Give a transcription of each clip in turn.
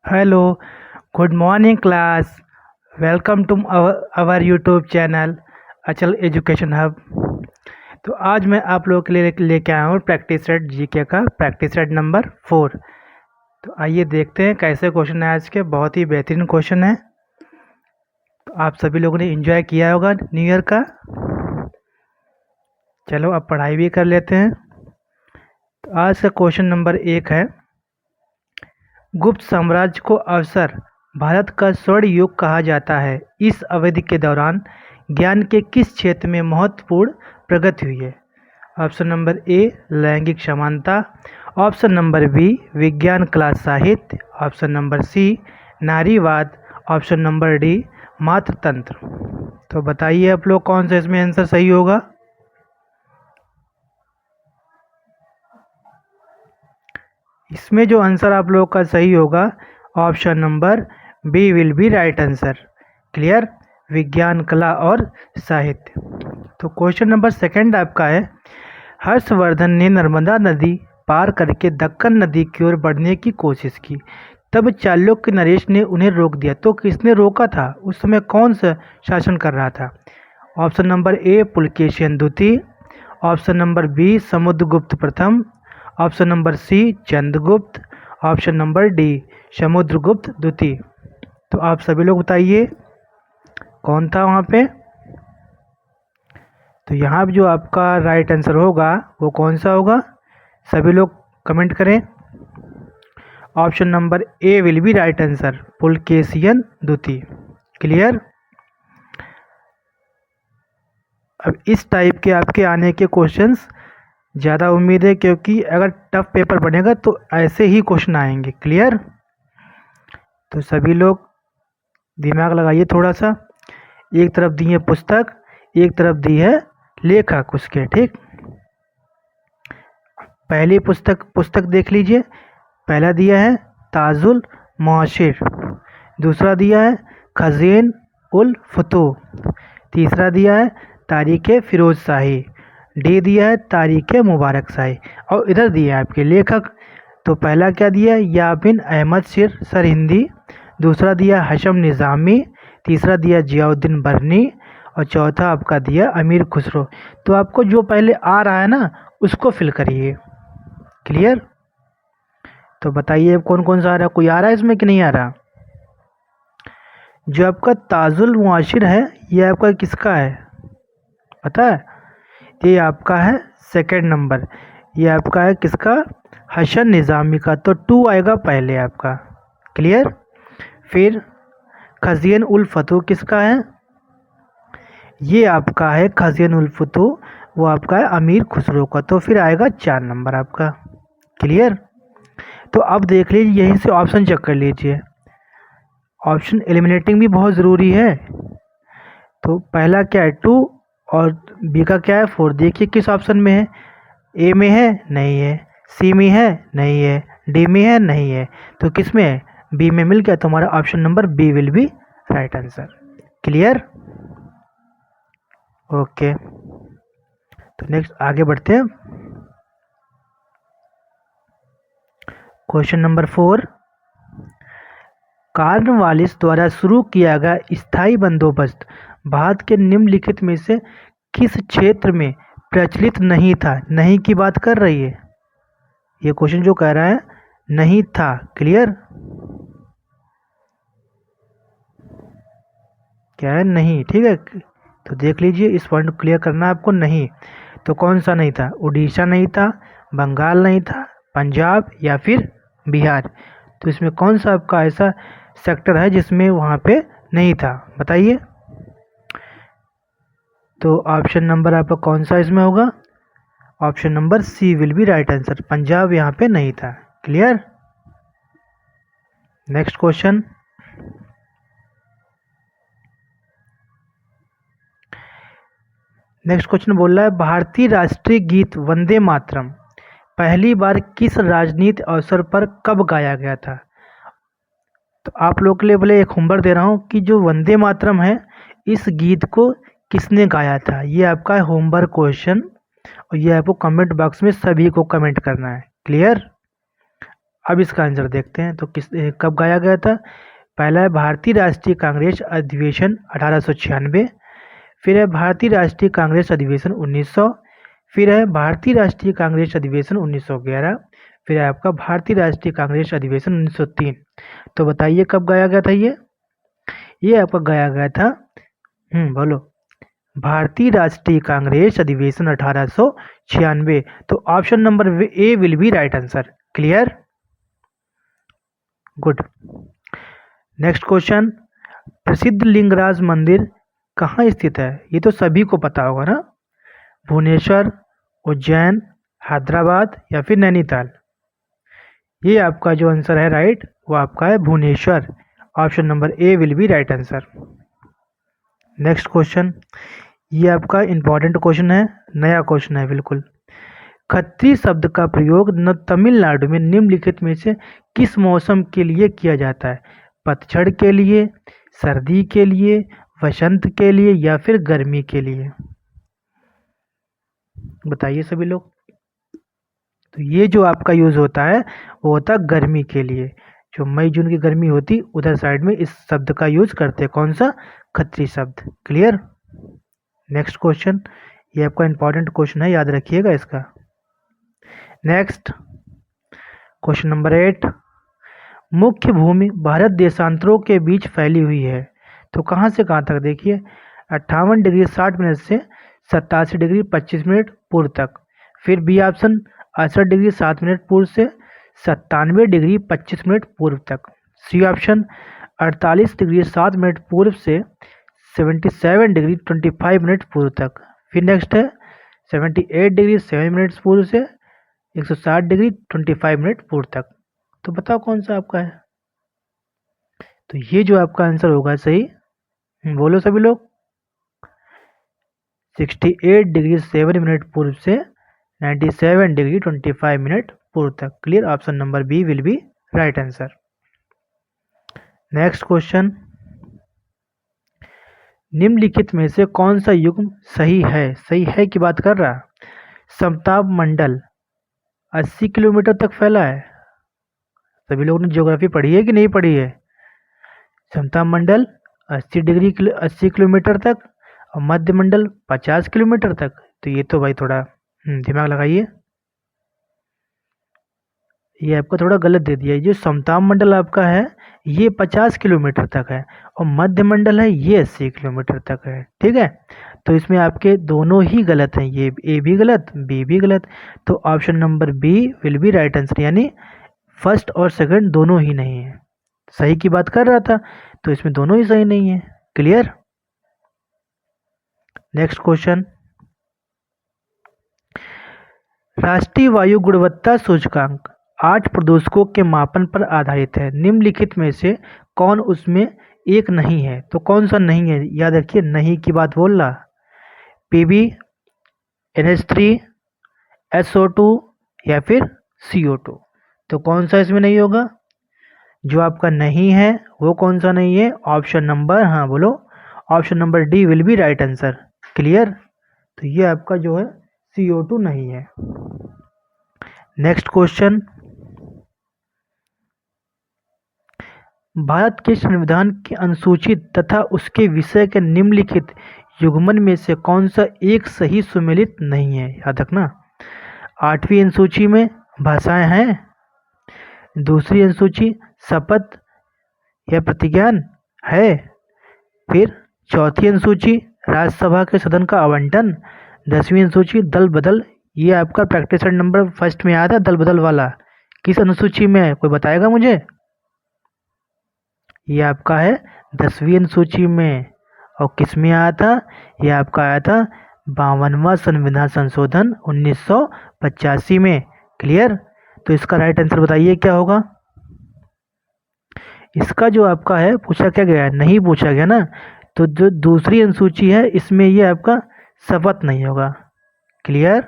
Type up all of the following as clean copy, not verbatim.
Hello, good morning class. Welcome to our YouTube channel अचल education hub. तो आज मैं आप लोगों के लिए लेके आया हूँ प्रैक्टिस सेट जीके का प्रैक्टिस सेट नंबर 4। तो आइए देखते हैं कैसे क्वेश्चन है आज के। बहुत ही बेहतरीन क्वेश्चन है। तो आप सभी लोगों ने एंजॉय किया होगा न्यू ईयर का। चलो अब पढ़ाई भी कर लेते हैं। तो आज का क्वेश्चन नंबर 1 है, गुप्त साम्राज्य को अवसर भारत का स्वर्ण युग कहा जाता है। इस अवधि के दौरान ज्ञान के किस क्षेत्र में महत्वपूर्ण प्रगति हुई है? ऑप्शन नंबर ए लैंगिक समानता, ऑप्शन नंबर बी विज्ञान कला साहित्य, ऑप्शन नंबर सी नारीवाद, ऑप्शन नंबर डी मातृतंत्र। तो बताइए आप लोग कौन सा इसमें आंसर सही होगा? इसमें जो आंसर आप लोगों का सही होगा option number B will be right answer. Clear? विज्ञान कला और साहित्य। तो क्वेश्चन नंबर 2 आपका है, हर्षवर्धन ने नर्मदा नदी पार करके दक्कन नदी की ओर बढ़ने की कोशिश की, तब चालुक्य नरेश ने उन्हें रोक दिया। तो किसने रोका था? उस समय कौन सा शासन कर रहा था? ऑप्शन नंबर ए पुलकेशिन द्वितीय, ऑप्शन नंबर बी समुद्रगुप्त प्रथम, option number C Chandragupta, option number D Samudragupta द्वितीय। तो आप सभी लोग बताइए कौन था वहाँ पे? तो यहाँ जो आपका राइट आंसर होगा वो कौन सा होगा? सभी लोग कमेंट करें। Option number A will be right answer, Pulakeshin द्वितीय। क्लियर? अब इस टाइप के आपके आने के क्वेश्चंस ज़्यादा उम्मीद है, क्योंकि अगर टफ पेपर बनेगा तो ऐसे ही क्वेश्चन आएंगे। क्लियर? तो सभी लोग दिमाग लगाइए थोड़ा सा। एक तरफ दी है पुस्तक, एक तरफ दी है लेखक उसके। ठीक, पहली पुस्तक देख लीजिए। पहला दिया है ताजुल मुआशिर, दूसरा दिया है खज़ीन उल फुतूह, तीसरा दिया है तारीख़ फ़िरोज़ शाही, डी दिया है तारीख़ मुबारक शाही, और इधर दिया है आपके लेखक। तो पहला क्या दिया है? या बिन अहमद सरहिंदी, दूसरा दिया हशम निज़ामी, तीसरा दिया जियाउद्दीन बर्नी, और चौथा आपका दिया अमीर खुसरो। तो आपको जो पहले आ रहा है ना उसको फिल करिए। क्लियर? तो बताइए कौन कौन सा आ रहा है? कोई आ रहा है इसमें कि नहीं आ रहा? जो आपका ताजुल मुआशिर है ये आपका किसका है पता है? ये आपका है 2 नंबर। ये आपका है किसका? हसन निज़ामी का। तो 2 आएगा पहले आपका। क्लियर? फिर खज़ीन उल फतूह किसका है? ये आपका है खज़ीन उल फतूह, वो आपका है अमीर खुसरो का। तो फिर आएगा 4 नंबर आपका। क्लियर? तो अब देख लीजिए, यहीं से ऑप्शन चेक कर लीजिए। ऑप्शन एलिमिनेटिंग भी बहुत ज़रूरी है। तो पहला क्या है 2 और बी का क्या है 4। देखिए किस ऑप्शन में है? ए में है? नहीं है। सी में है? नहीं है। डी में है? नहीं है। तो किस में है? बी में मिल गया। तो हमारा option number B will be right answer. Clear? Okay, तो नेक्स्ट आगे बढ़ते हैं। क्वेश्चन नंबर 4, कॉर्नवालिस द्वारा शुरू किया गया स्थायी बंदोबस्त भारत के निम्नलिखित में से किस क्षेत्र में प्रचलित नहीं था? नहीं की बात कर रही है ये क्वेश्चन, जो कह रहा है नहीं था। क्लियर? क्या है? नहीं। ठीक है, तो देख लीजिए इस पॉइंट को क्लियर करना है आपको। नहीं तो कौन सा नहीं था? उड़ीसा नहीं था, बंगाल नहीं था, पंजाब या फिर बिहार। तो इसमें कौन सा आपका ऐसा सेक्टर है जिसमें वहाँ पे नहीं था? बताइए। तो ऑप्शन नंबर आपका कौन सा इसमें होगा? Option number C will be right answer, Punjab यहाँ पे नहीं था। क्लियर? नेक्स्ट क्वेश्चन, बोल रहा है, भारतीय राष्ट्रीय गीत वंदे मातरम पहली बार किस राजनीति अवसर पर कब गाया गया था? तो आप लोग के लिए बोले एक होमवर्क दे रहा हूँ कि जो वंदे मातरम है इस गीत को किसने गाया था? ये आपका है होमवर्क क्वेश्चन, और ये आपको कमेंट बॉक्स में सभी को कमेंट करना है। क्लियर? अब इसका आंसर देखते हैं। तो कब गाया गया था? पहला है भारतीय राष्ट्रीय कांग्रेस अधिवेशन 1896, फिर है भारतीय राष्ट्रीय कांग्रेस अधिवेशन 1900, फिर है भारतीय राष्ट्रीय कांग्रेस अधिवेशन 1911, फिर है आपका भारतीय राष्ट्रीय कांग्रेस अधिवेशन 1903। तो बताइए कब गाया गया था ये आपका गाया गया था, बोलो, भारतीय राष्ट्रीय कांग्रेस अधिवेशन 1896। तो option number A will be right answer. Clear, good. Next question, प्रसिद्ध लिंगराज मंदिर कहाँ स्थित है? ये तो सभी को पता होगा ना, भुवनेश्वर, उज्जैन, हैदराबाद या फिर नैनीताल। ये आपका जो आंसर है राइट, वो आपका है Bhubaneswar. Option number A will be right answer. Next question, ये आपका इंपॉर्टेंट क्वेश्चन है, नया क्वेश्चन है बिल्कुल। खत्री शब्द का प्रयोग तमिलनाडु में निम्नलिखित में से किस मौसम के लिए किया जाता है? पतझड़ के लिए, सर्दी के लिए, वसंत के लिए या फिर गर्मी के लिए? बताइए सभी लोग। तो ये जो आपका यूज होता है वो होता है गर्मी के लिए। जो मई जून की गर्मी होती उधर साइड में इस शब्द का यूज करते हैं। कौन सा? खत्री शब्द। क्लियर। नेक्स्ट क्वेश्चन, ये आपका इंपॉर्टेंट क्वेश्चन है, याद रखिएगा इसका। नेक्स्ट क्वेश्चन नंबर 8, मुख्य भूमि भारत देशांतरों के बीच फैली हुई है। तो कहाँ से कहाँ तक? देखिए 58 डिग्री 60 मिनट से 87 डिग्री 25 मिनट पूर्व तक। फिर बी ऑप्शन 68 डिग्री 7 मिनट पूर्व से 97 डिग्री 25 मिनट पूर्व तक। सी ऑप्शन 48 डिग्री 7 मिनट पूर्व से 77 डिग्री 25 मिनट पूर्व तक। फिर नेक्स्ट है 78 डिग्री 7 मिनट पूर्व से 160 डिग्री 25 मिनट पूर्व तक। तो बताओ कौन सा आपका है? तो ये जो आपका आंसर होगा सही, बोलो सभी लोग। 68 डिग्री 7 मिनट पूर्व से 97 डिग्री 25 मिनट पूर्व तक। Clear, option number B will be right answer. Next question, निम्नलिखित में से कौन सा युग्म सही है? सही है की बात कर रहा। समताप मंडल 80 किलोमीटर तक फैला है। सभी लोगों ने ज्योग्राफी पढ़ी है कि नहीं पढ़ी है? समताप मंडल 80 किलोमीटर तक और मध्य मंडल 50 किलोमीटर तक। तो ये तो भाई थोड़ा दिमाग लगाइए, ये आपको थोड़ा गलत दे दिया। जो समताप मंडल आपका है ये 50 किलोमीटर तक है और मध्य मंडल है ये 80 किलोमीटर तक है। ठीक है, तो इसमें आपके दोनों ही गलत हैं, ये ए भी गलत बी भी गलत। तो option number B will be right answer, यानी फर्स्ट और सेकंड दोनों ही नहीं है। सही की बात कर रहा था, तो इसमें दोनों ही सही नहीं है। क्लियर। नेक्स्ट क्वेश्चन, राष्ट्रीय वायु गुणवत्ता सूचकांक 8 प्रदूषकों के मापन पर आधारित है। निम्नलिखित में से कौन उसमें एक नहीं है? तो कौन सा नहीं है? याद रखिए, नहीं की बात बोल रहा। पीबी, NH3, SO2 या फिर CO2। तो कौन सा इसमें नहीं होगा? जो आपका नहीं है वो कौन सा नहीं है? ऑप्शन नंबर, हाँ बोलो, option number D will be right answer. Clear, तो ये आपका जो है CO2 नहीं है। नेक्स्ट क्वेश्चन, भारत के संविधान की अनुसूचित तथा उसके विषय के निम्नलिखित युग्मन में से कौन सा एक सही सुमेलित नहीं है? याद रखना, 8वीं अनुसूची में भाषाएं हैं, दूसरी अनुसूची शपथ या प्रतिज्ञान है, फिर चौथी अनुसूची राज्यसभा के सदन का आवंटन, 10वीं अनुसूची दल बदल। ये आपका प्रैक्टिस नंबर फर्स्ट में आया था दल बदल वाला, किस अनुसूची में है? कोई बताएगा मुझे? ये आपका है 10वीं अनुसूची में। और किस में आया था? ये आपका आया था 52वां संविधान संशोधन 1985 में। क्लियर, तो इसका राइट आंसर बताइए क्या होगा? इसका जो आपका है पूछा क्या गया है? नहीं पूछा गया ना, तो जो दूसरी अनुसूची है इसमें ये आपका शपथ नहीं होगा। क्लियर,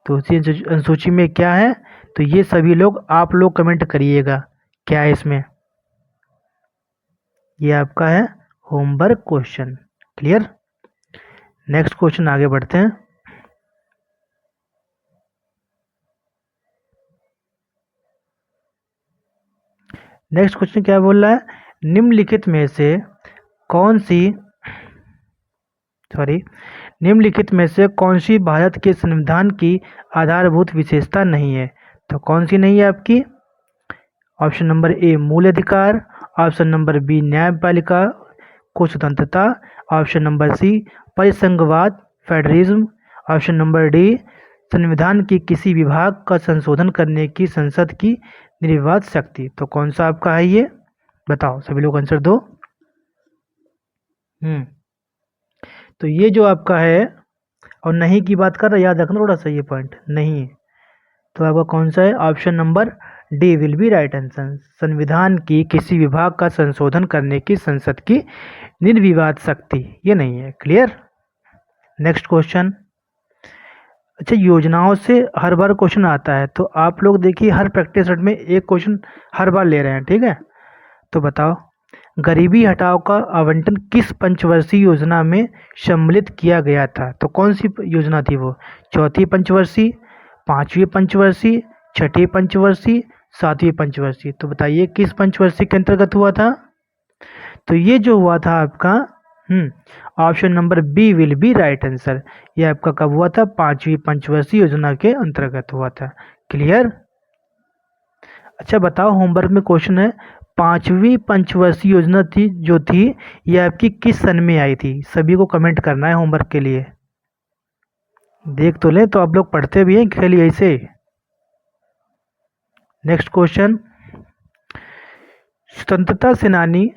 दूसरी अनुसूची में क्या है? तो ये सभी लोग आप लोग कमेंट करिएगा क्या है इसमें। ये आपका है homework question. Clear, next question आगे बढ़ते हैं। नेक्स्ट क्वेश्चन क्या बोल रहा है, निम्नलिखित में से कौन सी सॉरी निम्नलिखित में से कौन सी भारत के संविधान की आधारभूत विशेषता नहीं है। तो कौन सी नहीं है आपकी, ऑप्शन नंबर ए मूल अधिकार, ऑप्शन नंबर बी न्यायपालिका को स्वतंत्रता, ऑप्शन नंबर सी परिसंघवाद फेडरलिज्म, ऑप्शन नंबर डी संविधान की किसी विभाग का संशोधन करने की संसद की निर्विवाद शक्ति। तो कौन सा आपका है ये, बताओ सभी लोग आंसर दो। तो ये जो आपका है, और नहीं की बात कर रहा, याद रखना थोड़ा सा ये पॉइंट, नहीं है तो आपका कौन सा है, option number D will be right answer, संविधान की किसी विभाग का संशोधन करने की संसद की निर्विवाद शक्ति, ये नहीं है। क्लियर। Next question. अच्छा, योजनाओं से हर बार क्वेश्चन आता है, तो आप लोग देखिए हर प्रैक्टिस सेट में एक क्वेश्चन हर बार ले रहे हैं, ठीक है। तो बताओ, गरीबी हटाओ का आवंटन किस पंचवर्षीय योजना में सम्मिलित किया गया था। तो कौन सी योजना थी वो, चौथी पंचवर्षीय, पांचवी पंचवर्षीय, छठी पंचवर्षीय, सातवीं पंचवर्षीय। तो बताइए किस पंचवर्षीय के अंतर्गत हुआ था। तो ये जो हुआ था आपका option number B will be right answer, ये आपका कब हुआ था, पांचवी पंचवर्षीय योजना के अंतर्गत हुआ था। क्लियर। अच्छा बताओ, होमवर्क में क्वेश्चन है, पांचवी पंचवर्षीय योजना थी जो थी ये आपकी किस सन में आई थी। सभी को कमेंट करना है होमवर्क के लिए, देख तो लें तो आप लोग पढ़ते भी हैं खाली ऐसे। नेक्स्ट क्वेश्चन, स्वतंत्रता सेनानी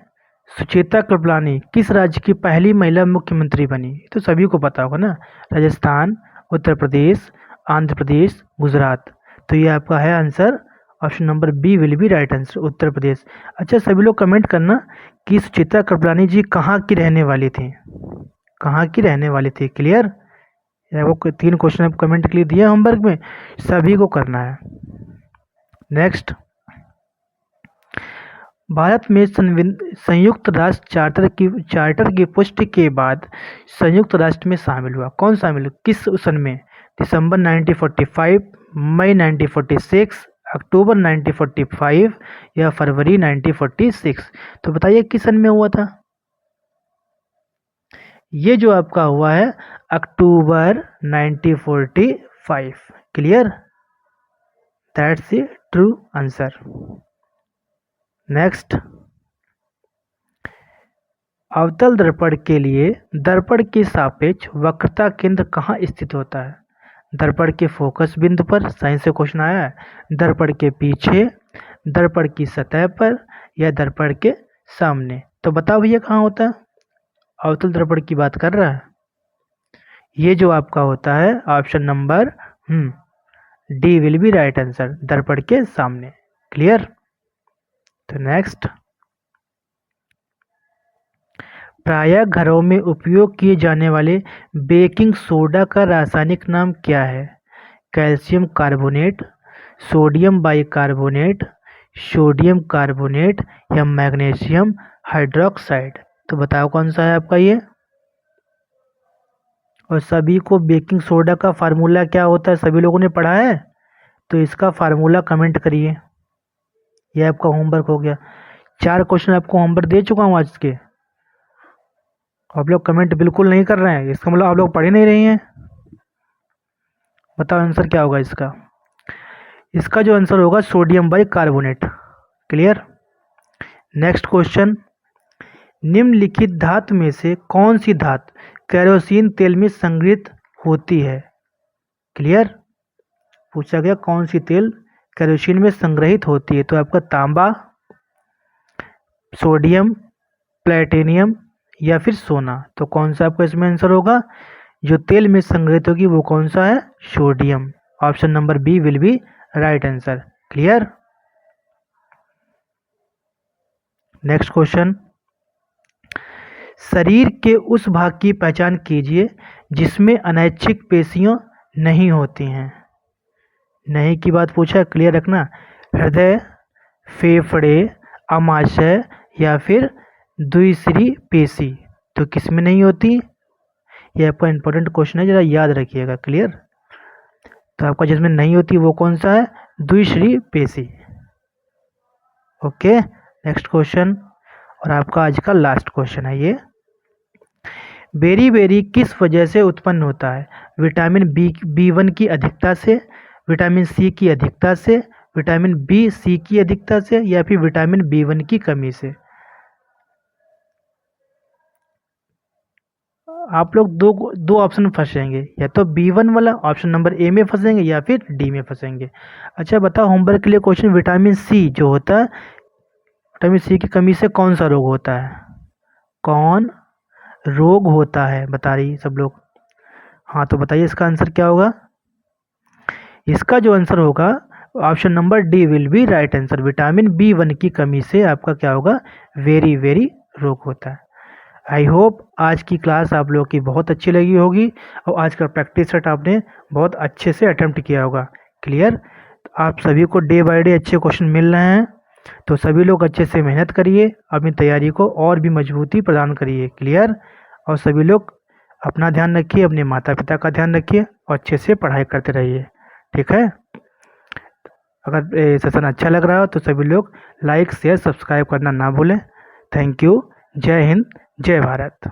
सुचेता कृपलानी किस राज्य की पहली महिला मुख्यमंत्री बनी। तो सभी को पता होगा ना, राजस्थान, उत्तर प्रदेश, आंध्र प्रदेश, गुजरात। तो ये आपका है answer, option number B will be right answer, Uttar Pradesh. अच्छा सभी लोग कमेंट करना कि सुचेता कृपलानी जी कहाँ की रहने वाली थी, कहाँ की रहने वाली थी। क्लियर। वो 3 क्वेश्चन आप कमेंट के लिए दिया होमवर्क में, सभी को करना है। नेक्स्ट, भारत में संयुक्त राष्ट्र चार्टर की पुष्टि के बाद संयुक्त राष्ट्र में शामिल हुआ, कौन शामिल हुआ, किस सन में, दिसंबर 1945, मई 1946, अक्टूबर 1945 या फरवरी 1946। तो बताइए किस सन में हुआ था। ये जो आपका हुआ है अक्टूबर 1945। Clear, that's the true answer. Next, अवतल दर्पण के लिए दर्पण के सापेक्ष वक्रता केंद्र कहाँ स्थित होता है। दर्पण के फोकस बिंदु पर, साइंस से क्वेश्चन आया है, दर्पण के पीछे, दर्पण की सतह पर या दर्पण के सामने। तो बताओ भैया कहाँ होता है, अवतल दर्पण की बात कर रहा है। ये जो आपका होता है option number D will be right answer, दर्पण के सामने। क्लियर। तो नेक्स्ट, प्रायः घरों में उपयोग किए जाने वाले बेकिंग सोडा का रासायनिक नाम क्या है। Calcium carbonate, sodium bicarbonate, sodium carbonate या मैग्नीशियम हाइड्रोक्साइड। तो बताओ कौन सा है आपका ये। और सभी को बेकिंग सोडा का फार्मूला क्या होता है सभी लोगों ने पढ़ा है, तो इसका फार्मूला कमेंट करिए। यह आपका होमवर्क हो गया, 4 क्वेश्चन आपको होमवर्क दे चुका हूँ आज के। आप लोग कमेंट बिल्कुल नहीं कर रहे हैं, इसका मतलब आप लोग पढ़ ही नहीं रहे हैं। बताओ आंसर क्या होगा इसका। इसका जो आंसर होगा sodium bicarbonate. Clear. Next question, निम्नलिखित धातु में से कौन सी धातु केरोसिन तेल में संग्रहित होती है। क्लियर, पूछा गया कौन सी तेल केरोसिन में संग्रहित होती है। तो आपका तांबा, सोडियम, प्लेटिनियम या फिर सोना। तो कौन सा आपका इसमें आंसर होगा, जो तेल में संग्रहित होगी वो कौन सा है, sodium. Option number B will be right answer. Clear. Next question, शरीर के उस भाग की पहचान कीजिए जिसमें अनैच्छिक पेशियां नहीं होती हैं। नहीं की बात पूछा है, क्लियर रखना। हृदय, फेफड़े, आमाशय या फिर द्विश्री पेशी। तो किस में नहीं होती, ये आपका इंपॉर्टेंट क्वेश्चन है, जरा याद रखिएगा। क्लियर। तो आपका जिसमें नहीं होती वो कौन सा है, द्विश्री पेशी। ओके, नेक्स्ट क्वेश्चन, और आपका आज का लास्ट क्वेश्चन है ये। बेरी बेरी किस वजह से उत्पन्न होता है? विटामिन बी वन की अधिकता से, विटामिन सी की अधिकता से, विटामिन बी सी की अधिकता से, या फिर विटामिन बी वन की कमी से? आप लोग दो दो ऑप्शन में फंसेंगे, या तो बी वन वाला ऑप्शन नंबर ए में फंसेंगे या फिर डी में फंसेंगे। अच्छा बताओ, होमवर्क के लिए क्वेश्चन, विटामिन सी जो होता है, विटामिन सी की कमी से कौन सा रोग होता है? कौन रोग होता है, बता रही सब लोग। हाँ तो बताइए इसका आंसर क्या होगा? इसका जो आंसर होगा option number D will be right answer. Vitamin B one की कमी से आपका क्या होगा? वेरी वेरी रोग होता है। आई होप आज की क्लास आप लोगों की बहुत अच्छी लगी होगी, और आज का प्रैक्टिस सेट आपने बहुत अच्छे से अटेम्प्ट किया होगा। क्लियर? आप सभी को डे बाय डे अच्छे क्वेश्चन मिल रहे हैं, तो सभी लोग अच्छे से मेहनत करिए, अपनी तैयारी को और भी मजबूती प्रदान करिए। क्लियर? और सभी लोग अपना ध्यान रखिए, अपने माता पिता का ध्यान रखिए, और अच्छे से पढ़ाई करते रहिए। ठीक है? अगर सेशन अच्छा लग रहा हो तो सभी लोग लाइक शेयर सब्सक्राइब करना ना भूलें। Thank you. जय हिंद, जय भारत।